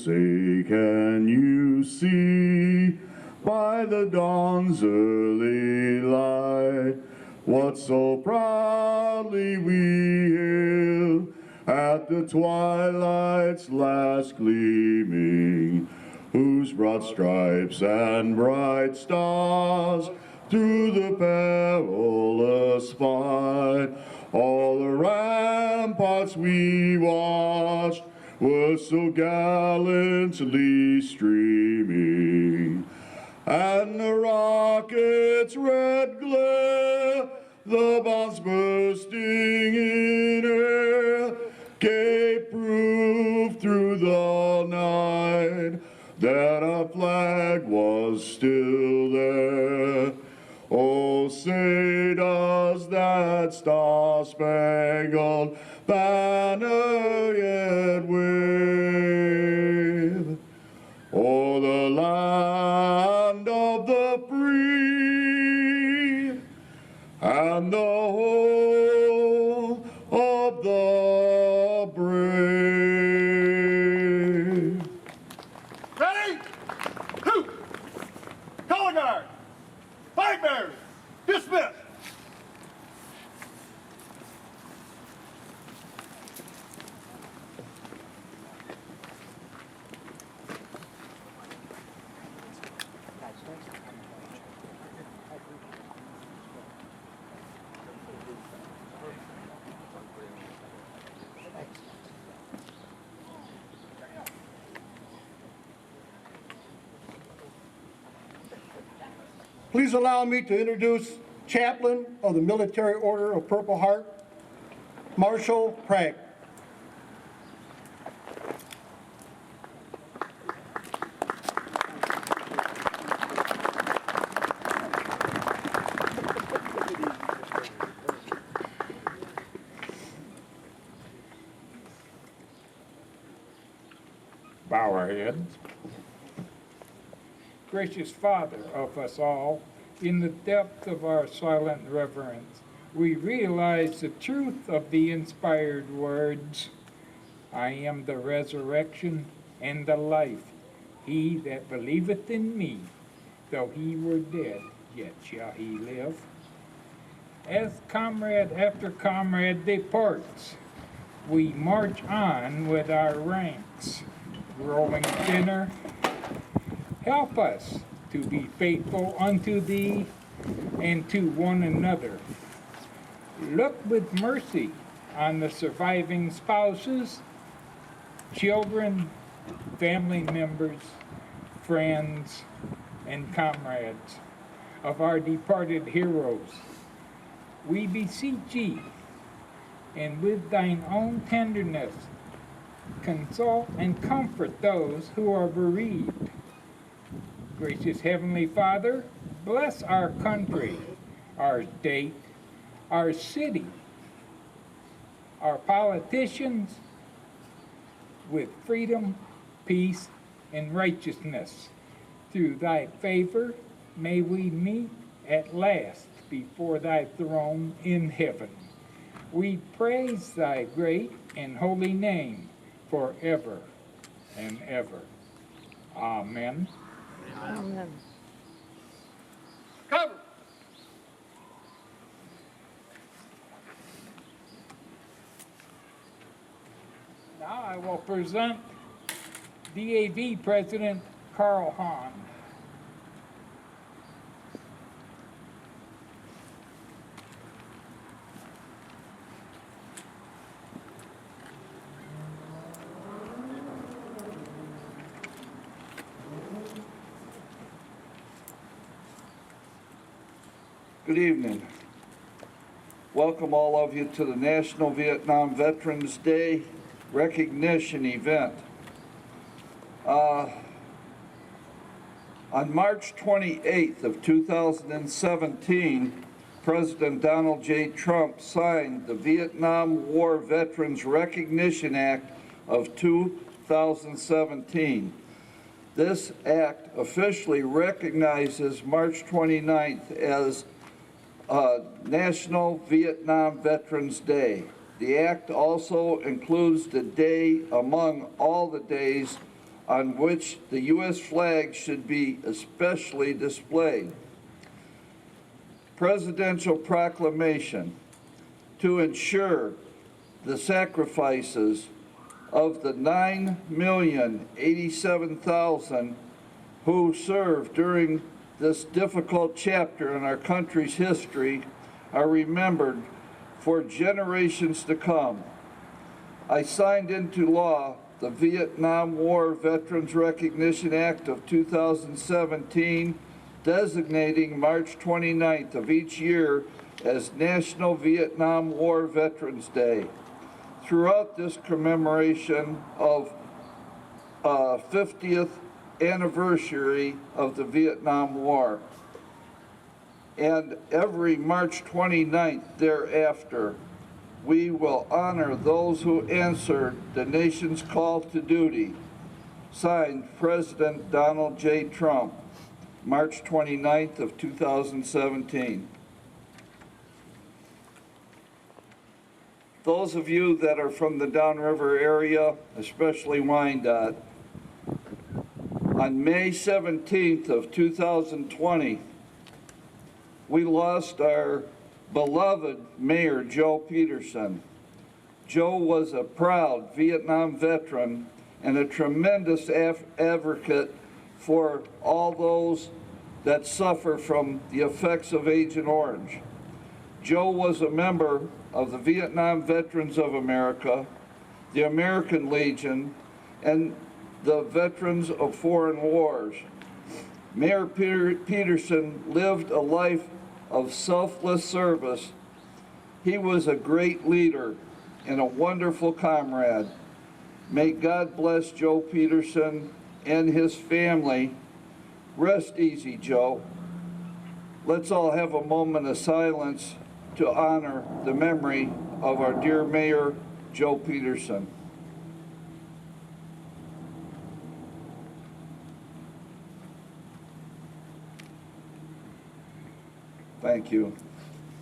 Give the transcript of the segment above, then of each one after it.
say, can you see by the dawn's early light what so proudly we hailed at the twilight's last gleaming, whose broad stripes and bright stars through the perilous fight all the ramparts we watched were so gallantly streaming, and the rocket's red glare, the bombs bursting in air, gave proof through the night that our flag was still there. Oh, say does that star-spangled banner yet wave o'er the land of the free and the home of the brave? Ready? Hoop! Color guard! Flag bearers! Dismiss! Please allow me to introduce Chaplain of the Military Order of Purple Heart, Marshall Prague. Bow our heads. Gracious Father of us all, in the depth of our silent reverence, we realize the truth of the inspired words, I am the resurrection and the life. He that believeth in me, though he were dead, yet shall he live. As comrade after comrade departs, we march on with our ranks, growing thinner. Help us to be faithful unto thee and to one another. Look with mercy on the surviving spouses, children, family members, friends, and comrades of our departed heroes. We beseech thee, and with thine own tenderness, console and comfort those who are bereaved. Gracious Heavenly Father, bless our country, our state, our city, our politicians with freedom, peace, and righteousness. Through thy favor, may we meet at last before thy throne in heaven. We praise thy great and holy name forever and ever. Amen. Amen. Cover! Now I will present DAV President Carl Hahn. Good evening. Welcome all of you to the National Vietnam Veterans Day recognition event. On March 28th of 2017, President Donald J. Trump signed the Vietnam War Veterans Recognition Act of 2017. This act officially recognizes March 29th as National Vietnam Veterans Day. The act also includes the day among all the days on which the U.S. flag should be especially displayed. Presidential proclamation to ensure the sacrifices of the 9,087,000 who served during this difficult chapter in our country's history are remembered for generations to come. I signed into law the Vietnam War Veterans Recognition Act of 2017, designating March 29th of each year as National Vietnam War Veterans Day. Throughout this commemoration of 50th anniversary of the Vietnam War, and every March 29th thereafter, we will honor those who answered the nation's call to duty. Signed, President Donald J. Trump, March 29th of 2017. Those of you that are from the Downriver area, especially Wyandotte, on May 17th of 2020, we lost our beloved Mayor Joe Peterson. Joe was a proud Vietnam veteran and a tremendous advocate for all those that suffer from the effects of Agent Orange. Joe was a member of the Vietnam Veterans of America, the American Legion, and the Veterans of Foreign Wars. Mayor Peterson lived a life of selfless service. He was a great leader and a wonderful comrade. May God bless Joe Peterson and his family. Rest easy, Joe. Let's all have a moment of silence to honor the memory of our dear Mayor, Joe Peterson. Thank you.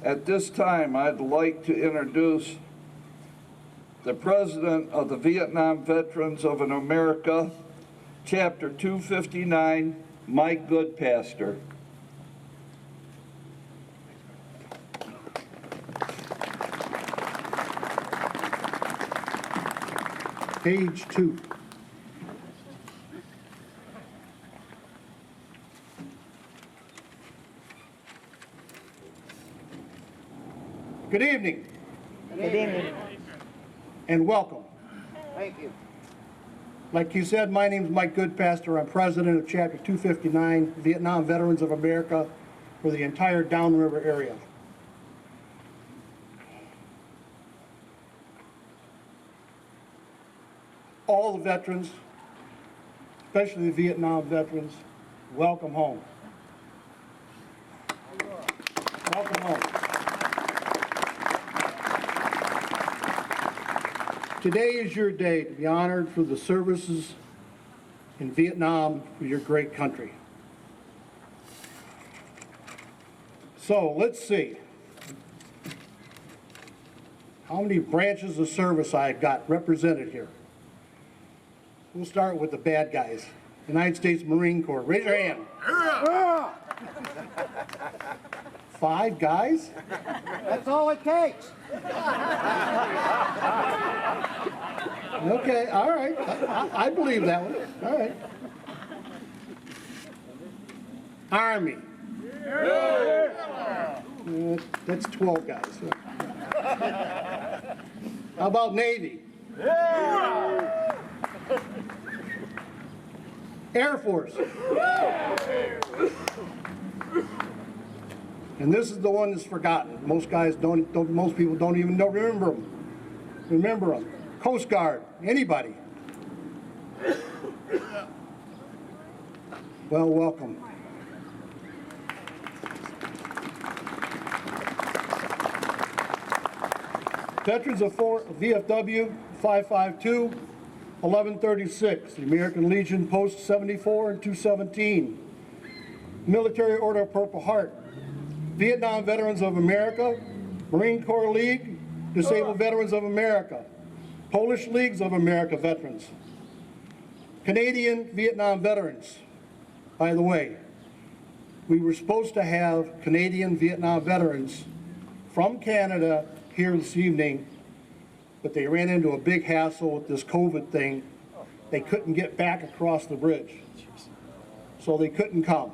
At this time, I'd like to introduce the President of the Vietnam Veterans of America, Chapter 259, Mike Goodpaster. Page 2. Good evening. Good evening. And welcome. Thank you. Like you said, my name is Mike Goodpaster. I'm president of Chapter 259, Vietnam Veterans of America, for the entire Downriver area. All the veterans, especially the Vietnam veterans, welcome home. Welcome home. Today is your day to be honored for the services in Vietnam for your great country. So let's see how many branches of service I got represented here. We'll start with the bad guys. United States Marine Corps. Raise your hand. 5 guys? That's all it takes. Okay, all right. I believe that one. All right. Army. That's 12 guys. How about Navy? Air Force. And this is the one that's forgotten. Most guys most people don't even remember them. Coast Guard, anybody? Well, welcome. Veterans of VFW 552, 1136, the American Legion Post 74 and 217. Military Order of Purple Heart, Vietnam Veterans of America, Marine Corps League, Disabled Veterans of America, Polish Leagues of America Veterans, Canadian Vietnam veterans, by the way, we were supposed to have Canadian Vietnam veterans from Canada here this evening, but they ran into a big hassle with this COVID thing. They couldn't get back across the bridge, so they couldn't come.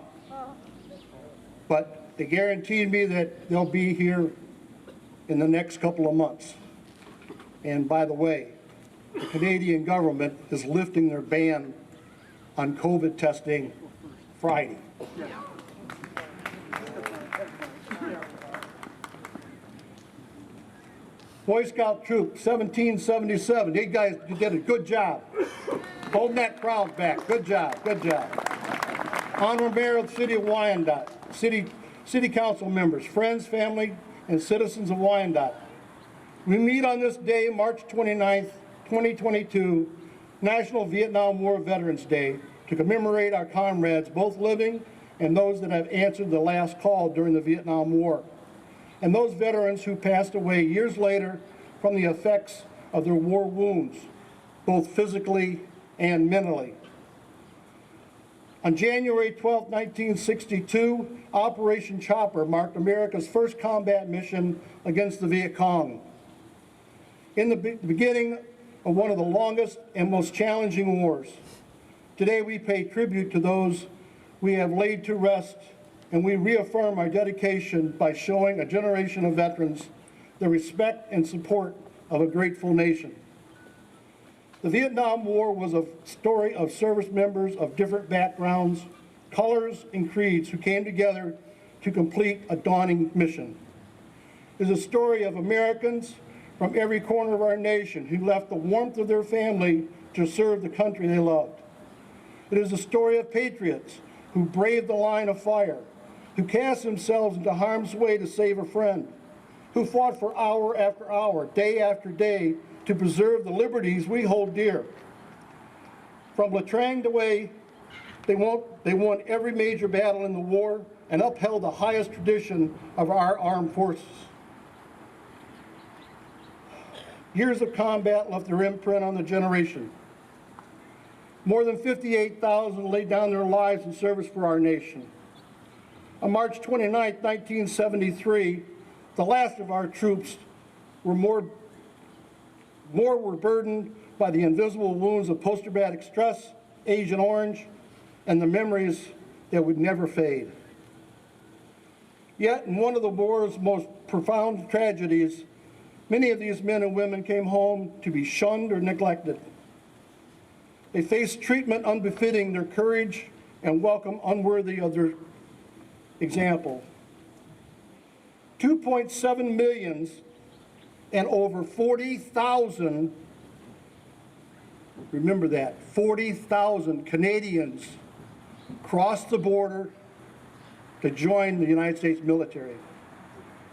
But they guaranteed me that they'll be here in the next couple of months. And by the way, the Canadian government is lifting their ban on COVID testing Friday. Boy Scout Troop 1777, you guys did a good job. Holding that crowd back, good job, good job. Honorable Mayor of the City of Wyandotte, City Council members, friends, family, and citizens of Wyandotte. We meet on this day, March 29th, 2022, National Vietnam War Veterans Day, to commemorate our comrades, both living and those that have answered the last call during the Vietnam War, and those veterans who passed away years later from the effects of their war wounds, both physically and mentally. On January 12, 1962, Operation Chopper marked America's first combat mission against the Viet Cong. In the beginning of one of the longest and most challenging wars, today we pay tribute to those we have laid to rest, and we reaffirm our dedication by showing a generation of veterans the respect and support of a grateful nation. The Vietnam War was a story of service members of different backgrounds, colors, and creeds who came together to complete a daunting mission. It is a story of Americans from every corner of our nation who left the warmth of their family to serve the country they loved. It is a story of patriots who braved the line of fire, who cast themselves into harm's way to save a friend, who fought for hour after hour, day after day, to preserve the liberties we hold dear. From La Trang to Hue, they won every major battle in the war and upheld the highest tradition of our armed forces. Years of combat left their imprint on the generation. More than 58,000 laid down their lives in service for our nation. On March 29, 1973, the last of our troops were burdened by the invisible wounds of post-traumatic stress, Agent Orange, and the memories that would never fade. Yet, in one of the war's most profound tragedies, many of these men and women came home to be shunned or neglected. They faced treatment unbefitting their courage and welcome unworthy of their example. 2.7 million and over 40,000, remember that, 40,000 Canadians crossed the border to join the United States military,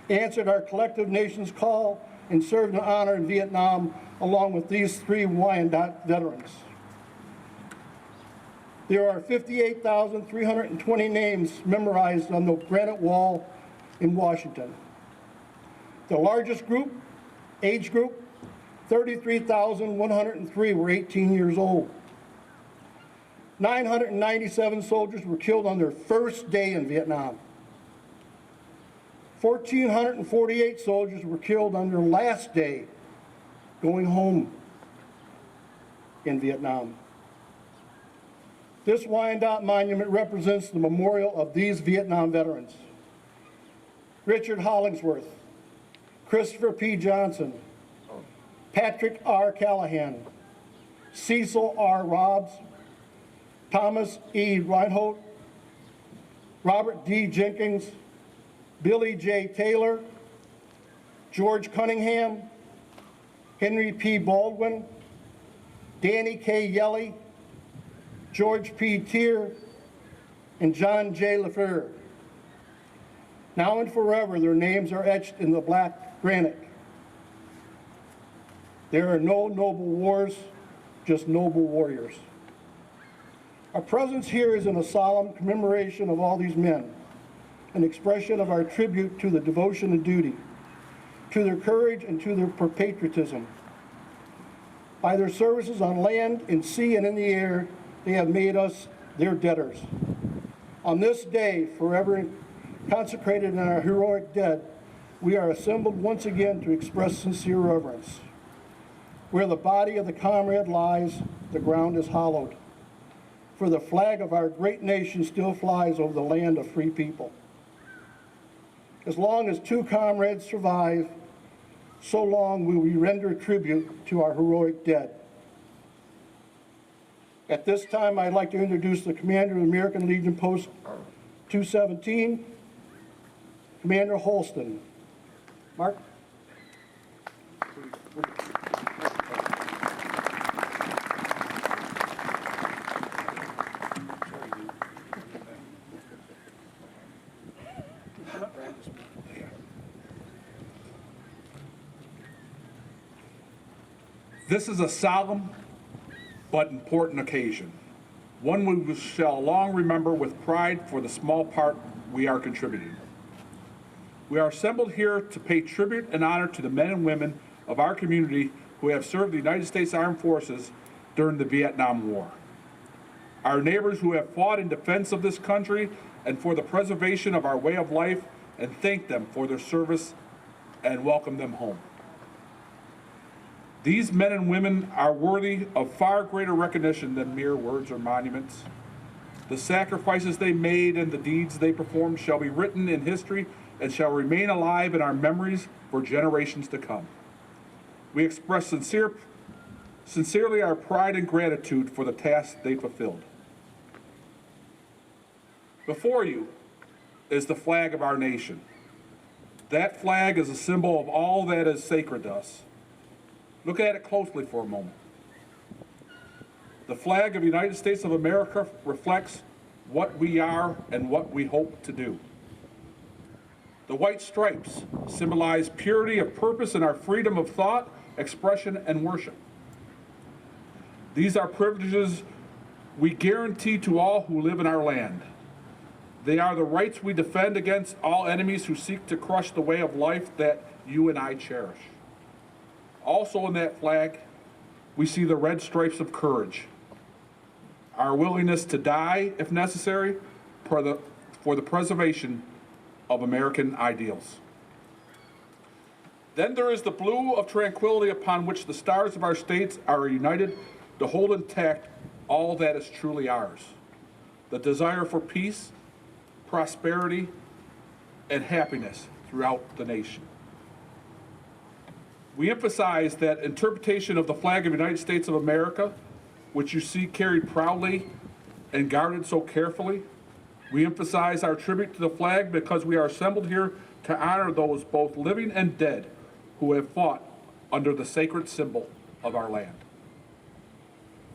answered our collective nation's call, and served in honor in Vietnam along with these 3 Wyandotte veterans. There are 58,320 names memorized on the granite wall in Washington. The largest group, age group, 33,103 were 18 years old. 997 soldiers were killed on their first day in Vietnam. 1,448 soldiers were killed on their last day going home in Vietnam. This Wyandotte Monument represents the memorial of these Vietnam veterans. Richard Hollingsworth, Christopher P. Johnson, Patrick R. Callahan, Cecil R. Robbs, Thomas E. Reinhold, Robert D. Jenkins, Billy J. Taylor, George Cunningham, Henry P. Baldwin, Danny K. Yelly, George P. Tier, and John J. LaFleur. Now and forever, their names are etched in the black granite. There are no noble wars, just noble warriors. Our presence here is in a solemn commemoration of all these men, an expression of our tribute to the devotion and duty, to their courage and to their patriotism. By their services on land, in sea, and in the air, they have made us their debtors. On this day, forever consecrated in our heroic dead, we are assembled once again to express sincere reverence. Where the body of the comrade lies, the ground is hollowed. For the flag of our great nation still flies over the land of free people. As long as two comrades survive, so long will we render tribute to our heroic dead. At this time, I'd like to introduce the commander of the American Legion Post 217, Commander Holston. Mark? This is a solemn but important occasion, one we shall long remember with pride for the small part we are contributing. We are assembled here to pay tribute and honor to the men and women of our community who have served the United States Armed Forces during the Vietnam War. Our neighbors who have fought in defense of this country and for the preservation of our way of life, and thank them for their service and welcome them home. These men and women are worthy of far greater recognition than mere words or monuments. The sacrifices they made and the deeds they performed shall be written in history and shall remain alive in our memories for generations to come. We express sincerely our pride and gratitude for the task they fulfilled. Before you is the flag of our nation. That flag is a symbol of all that is sacred to us. Look at it closely for a moment. The flag of the United States of America reflects what we are and what we hope to do. The white stripes symbolize purity of purpose and our freedom of thought, expression, and worship. These are privileges we guarantee to all who live in our land. They are the rights we defend against all enemies who seek to crush the way of life that you and I cherish. Also in that flag, we see the red stripes of courage, our willingness to die, if necessary, for the preservation of American ideals. Then there is the blue of tranquility upon which the stars of our states are united to hold intact all that is truly ours. The desire for peace, prosperity, and happiness throughout the nation. We emphasize that interpretation of the flag of the United States of America, which you see carried proudly and guarded so carefully. We emphasize our tribute to the flag because we are assembled here to honor those both living and dead who have fought under the sacred symbol of our land.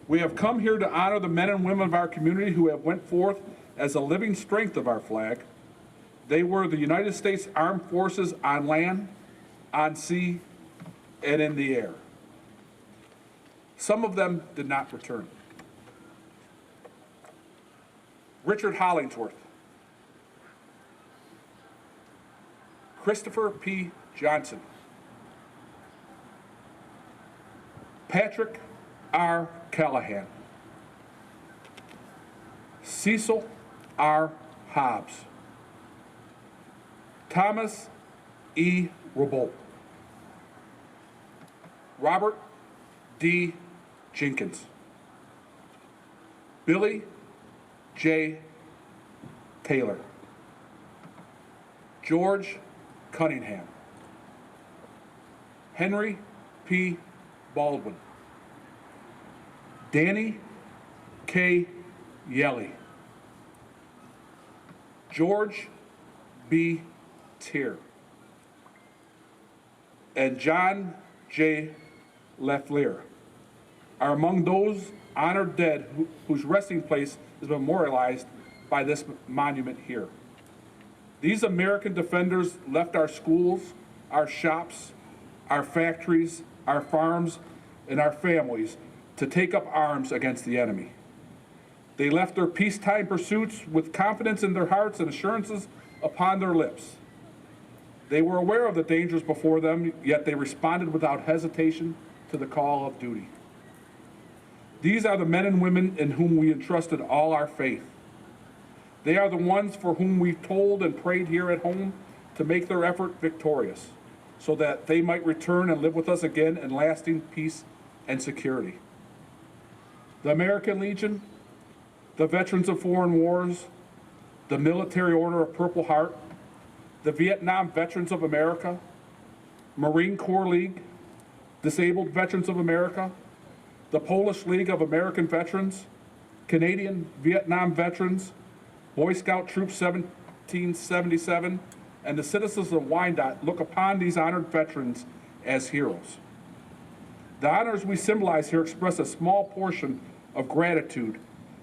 We have come here to honor the men and women of our community who have went forth as a living strength of our flag. They were the United States Armed Forces on land, on sea, and in the air. Some of them did not return. Richard Hollingsworth, Christopher P. Johnson, Patrick R. Callahan, Cecil R. Hobbs, Thomas E. Rabault, Robert D. Jenkins, Billy J. Taylor, George Cunningham, Henry P. Baldwin, Danny K. Yelly, George B. Tier, and John J. Lafleur are among those honored dead whose resting place is memorialized by this monument here. These American defenders left our schools, our shops, our factories, our farms, and our families to take up arms against the enemy. They left their peacetime pursuits with confidence in their hearts and assurances upon their lips. They were aware of the dangers before them, yet they responded without hesitation to the call of duty. These are the men and women in whom we entrusted all our faith. They are the ones for whom we've told and prayed here at home to make their effort victorious, so that they might return and live with us again in lasting peace and security. The American Legion, the Veterans of Foreign Wars, the Military Order of Purple Heart, the Vietnam Veterans of America, Marine Corps League, Disabled Veterans of America, the Polish League of American Veterans, Canadian Vietnam Veterans, Boy Scout Troop 1777, and the citizens of Wyandotte look upon these honored veterans as heroes. The honors we symbolize here express a small portion of gratitude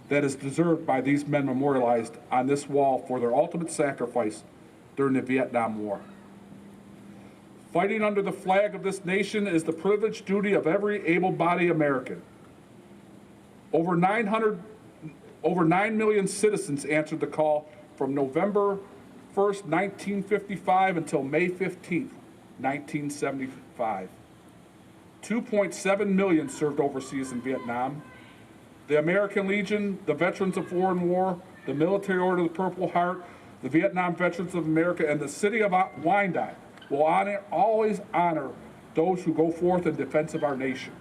that is deserved by these men memorialized on this wall for their ultimate sacrifice during the Vietnam War. Fighting under the flag of this nation is the privileged duty of every able-bodied American. Over 9 million citizens answered the call from November 1st, 1955 until May 15th, 1975. 2.7 million served overseas in Vietnam. The American Legion, the Veterans of Foreign War, the Military Order of the Purple Heart, the Vietnam Veterans of America, and the city of Wyandotte will always honor those who go forth in defense of our nation.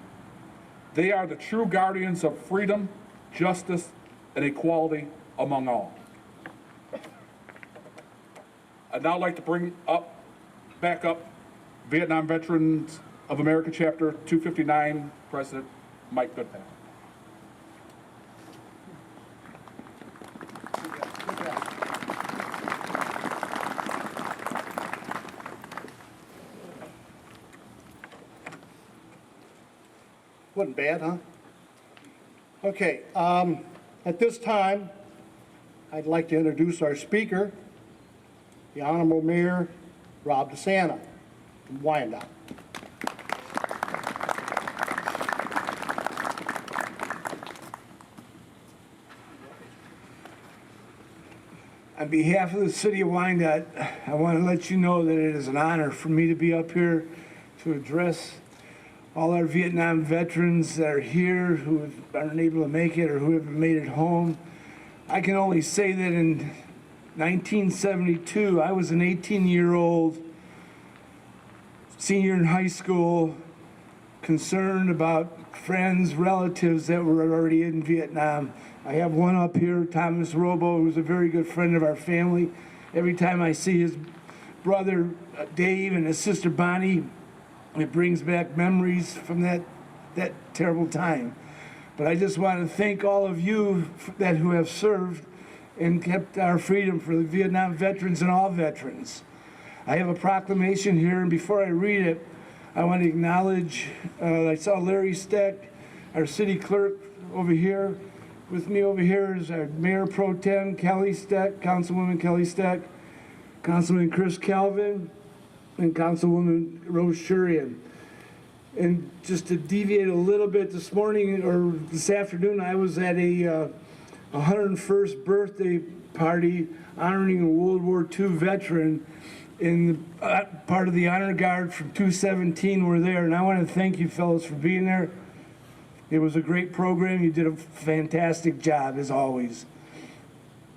They are the true guardians of freedom, justice, and equality among all. I'd now like to bring back up Vietnam Veterans of America Chapter 259, President Mike Goodpath. Wasn't bad, huh? Okay, at this time, I'd like to introduce our speaker, the Honorable Mayor Rob DeSanta from Wyandotte. On behalf of the city of Wyandotte, I want to let you know that it is an honor for me to be up here to address all our Vietnam veterans that are here who aren't able to make it or who haven't made it home. I can only say that in 1972, I was an 18-year-old senior in high school, concerned about friends, relatives that were already in Vietnam. I have one up here, Thomas Robo, who's a very good friend of our family. Every time I see his brother Dave and his sister Bonnie, it brings back memories from that terrible time. But I just want to thank all of you who have served and kept our freedom for the Vietnam veterans and all veterans. I have a proclamation here, and before I read it, I want to acknowledge, I saw Larry Steck, our city clerk over here. With me over here is our Mayor Pro Tem, Kelly Steck, Councilwoman Kelly Steck, Councilman Chris Calvin, and Councilwoman Rose Shurian. And just to deviate a little bit, this morning or this afternoon, I was at a 101st birthday party honoring a World War II veteran, and part of the honor guard from 217 were there, and I want to thank you fellows for being there. It was a great program. You did a fantastic job, as always.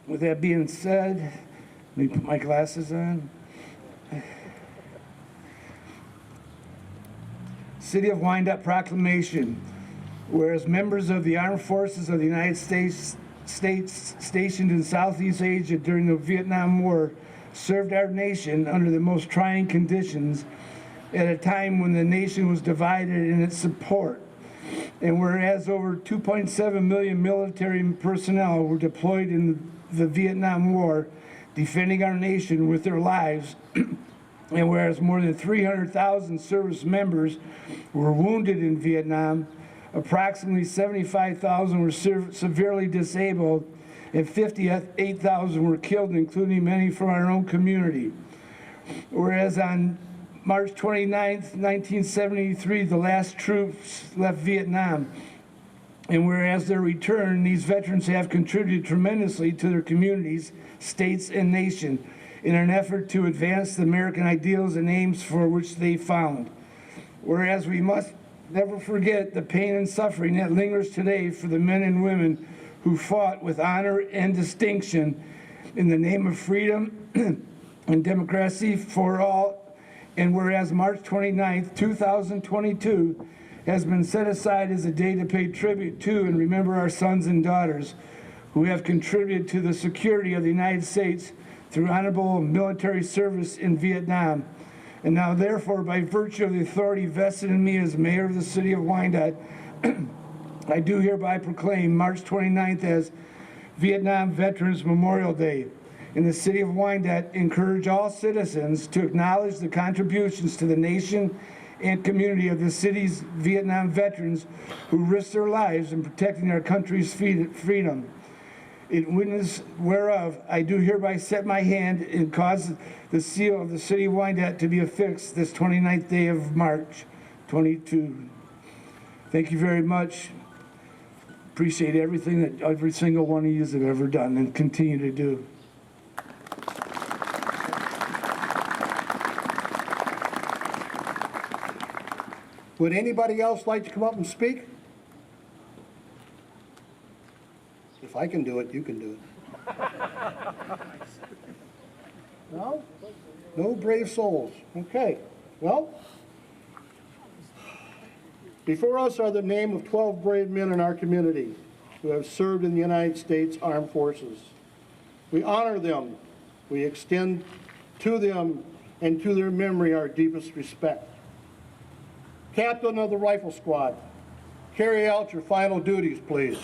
With that being said, let me put my glasses on. City of Wyandotte Proclamation. Whereas members of the Armed Forces of the United States stationed in Southeast Asia during the Vietnam War served our nation under the most trying conditions at a time when the nation was divided in its support. And whereas over 2.7 million military personnel were deployed in the Vietnam War, defending our nation with their lives, and whereas more than 300,000 service members were wounded in Vietnam, approximately 75,000 were severely disabled, and 58,000 were killed, including many from our own community. Whereas on March 29th, 1973, the last troops left Vietnam, and whereas their return, these veterans have contributed tremendously to their communities, states, and nation in an effort to advance the American ideals and aims for which they found. Whereas we must never forget the pain and suffering that lingers today for the men and women who fought with honor and distinction in the name of freedom and democracy for all. And whereas March 29th, 2022 has been set aside as a day to pay tribute to and remember our sons and daughters who have contributed to the security of the United States through honorable military service in Vietnam. And now therefore, by virtue of the authority vested in me as mayor of the city of Wyandotte, I do hereby proclaim March 29th as Vietnam Veterans Memorial Day. In the city of Wyandotte, encourage all citizens to acknowledge the contributions to the nation and community of the city's Vietnam veterans who risked their lives in protecting our country's freedom. In witness whereof, I do hereby set my hand and cause the seal of the city of Wyandotte to be affixed this 29th day of March 22. Thank you very much. Appreciate everything that every single one of you have ever done and continue to do. Would anybody else like to come up and speak? If I can do it, you can do it. No? No brave souls. Okay. Well, before us are the name of 12 brave men in our community who have served in the United States Armed Forces. We honor them. We extend to them and to their memory our deepest respect. Captain of the Rifle Squad, carry out your final duties, please.